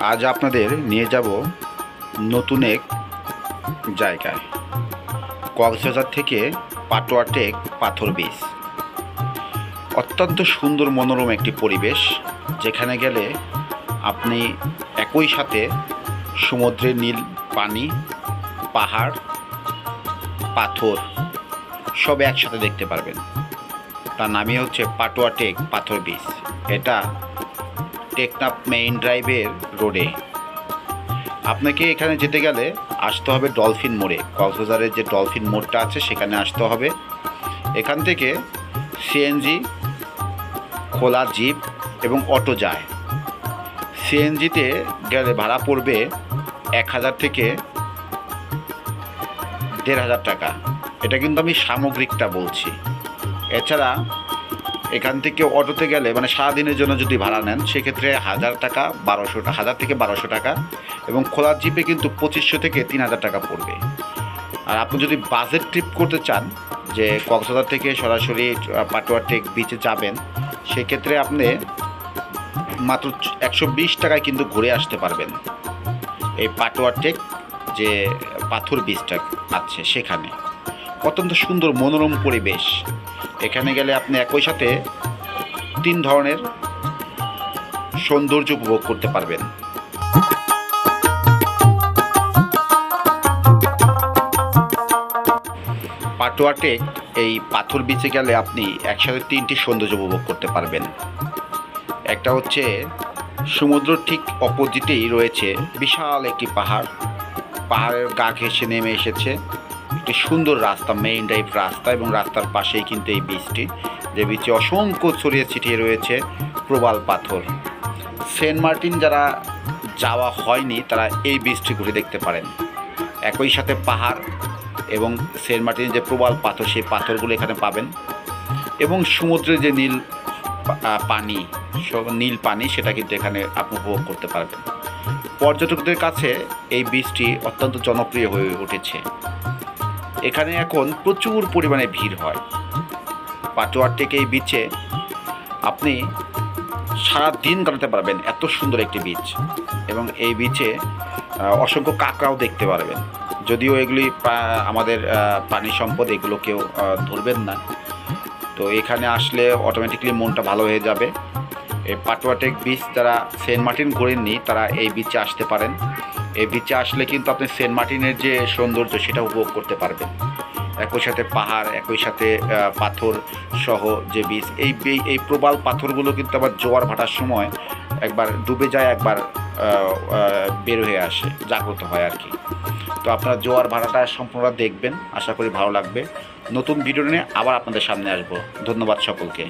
আজ আপনাদের নিয়ে যাব নতুন এক জায়গায়, কক্সবাজার থেকে পাটোয়া টেক পাথর বীচ। অত্যন্ত সুন্দর মনোরম একটি পরিবেশ, যেখানে গেলে আপনি একই সাথে সমুদ্রের নীল পানি, পাহাড়, পাথর সব একসাথে দেখতে পারবেন। তার নামই হচ্ছে পাটোয়া টেক পাথর বীচ। এটা টেকনাফ মেইন ড্রাইভের রোডে। আপনাকে এখানে যেতে গেলে আসতে হবে ডলফিন মোড়ে। কক্সবাজারের যে ডলফিন মোড়টা আছে সেখানে আসতে হবে। এখান থেকে সিএনজি, খোলা জিপ এবং অটো যায়। সিএনজিতে গেলে ভাড়া পড়বে 1000 থেকে 1500 টাকা। এটা কিন্তু আমি সামগ্রিকটা বলছি। এছাড়া এখান থেকে অটোতে গেলে মানে সারাদিনের জন্য যদি ভাড়া নেন সেক্ষেত্রে 1000 টাকা, 1000 থেকে 1200 টাকা, এবং খোলা জিপে কিন্তু 2500 থেকে 3000 টাকা পড়বে। আর আপনি যদি বাজেট ট্রিপ করতে চান, যে কক্সবাজার থেকে সরাসরি পাটোয়া টেক বিচে যাবেন, সেক্ষেত্রে আপনি মাত্র 120 টাকায় কিন্তু ঘুরে আসতে পারবেন এই পাটোয়া টেক যে পাথর বীচটা আছে সেখানে। অত্যন্ত সুন্দর মনোরম পরিবেশ। এখানে গেলে আপনি একই সাথে 3 ধরনের সৌন্দর্য উপভোগ করতে পারবেন। পাটোয়া টেক এই পাথর বিচে গেলে আপনি একসাথে 3টি সৌন্দর্য উপভোগ করতে পারবেন। একটা হচ্ছে সমুদ্র ঠিক অপোজিটেই রয়েছে বিশাল একটি পাহাড়। পাহাড়ের গা ঘেঁষে নেমে এসেছে একটি সুন্দর রাস্তা, মেইন ড্রাইভ রাস্তা, এবং রাস্তার পাশেই কিন্তু এই বীচটি, যে বীচে অসংখ্য ছড়িয়ে ছিটিয়ে রয়েছে প্রবাল পাথর। সেন্ট মার্টিন যারা যাওয়া হয়নি তারা এই বীচটি ঘুরে দেখতে পারেন। একই সাথে পাহাড় এবং সেন্ট মার্টিনের যে প্রবাল পাথর, সেই পাথরগুলো এখানে পাবেন, এবং সমুদ্রের যে নীল পানি সেটা কিন্তু এখানে আপনি উপভোগ করতে পারবেন। পর্যটকদের কাছে এই বীচটি অত্যন্ত জনপ্রিয় হয়ে উঠেছে। এখানে এখন প্রচুর পরিমাণে ভিড় হয়। পাটোয়া টেক এই বিচে আপনি সারা দিন কাটাতে পারবেন, এত সুন্দর একটি বিচ। এবং এই বিচে অসংখ্য কাঁকড়াও দেখতে পারবেন। যদিও এগুলি আমাদের প্রাণী সম্পদ, এগুলো কেউ ধরবেন না। তো এখানে আসলে অটোমেটিকলি মনটা ভালো হয়ে যাবে। এই পাটোয়া টেক বিচ যারা সেন্ট মার্টিন ঘোরেননি তারা এই বিচে আসতে পারেন। এই বিচে আসলে কিন্তু আপনি সেন্ট মার্টিনের যে সৌন্দর্য সেটা উপভোগ করতে পারবেন। একই সাথে পাহাড়, একই সাথে পাথর সহ যে বীচ, এই প্রবাল পাথরগুলো কিন্তু আবার জোয়ার ভাটার সময় একবার ডুবে যায়, একবার বের হয়ে আসে, জাগ্রত হয় আর কি। তো আপনারা জোয়ার ভাটাটা সম্পূর্ণ দেখবেন, আশা করি ভালো লাগবে। নতুন ভিডিও নিয়ে আবার আপনাদের সামনে আসবো। ধন্যবাদ সকলকে।